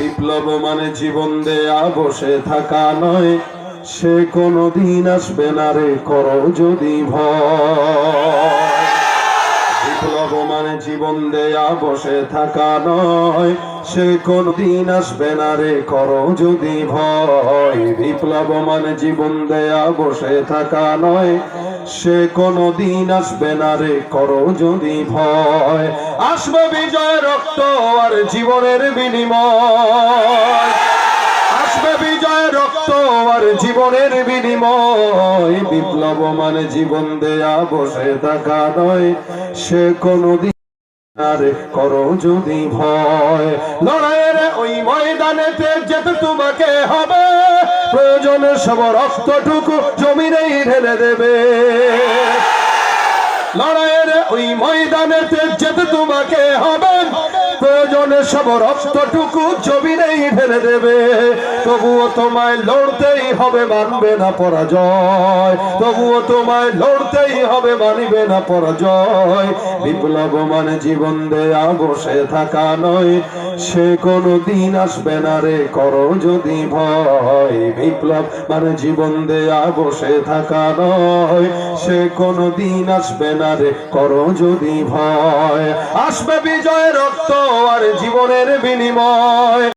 বিপ্লব মানে জীবন দেয়া বসে থাকা নয়, সে কোনদিন আসবে না রে করো যদি ভয়। বিপ্লব মানে জীবন দেয়া বসে থাকা নয়, সে কোনদিন আসবে না রে করো যদি ভয়। বিপ্লব মানে জীবন দেয়া বসে থাকা নয়, সে কোনদিন আসবে না রে করো যদি ভয়। আসবে বিজয় রক্ত আর জীবনের বিনিময়, আসবে বিজয় রক্ত আর জীবনের বিনিময়। বিপ্লব মানে জীবন দেয়া বসে থাকা নয়, সে কোনদিন আরে করো যদি ভয়। লড়াইয়ের ওই ময়দানেতে যেতে তোমাকে হবে, প্রয়োজনে সব রক্তটুকু জমিনেই ঢেলে দেবে। লড়াইয়ের ওই ময়দানেতে যেতে তোমাকে হবে, প্রয়োজনে সব রক্তটুকু জমিনেই ঢেলে দেবে। তবুও তোমায় লড়তেই হবে, মানবে না পরাজয়। তবুও তোমায় লড়তেই হবে, মানবে না পরাজয়। বিপ্লব মানে জীবন দেয়া বসে থাকা নয়, সে কোনদিন আসবে না রে করো যদি ভয়। বিপ্লব মানে জীবন দেয়া বসে থাকা নয়, সে কোনদিন আসবে না রে করো যদি ভয়। আসবে বিজয় রক্ত আর জীবনের বিনিময়।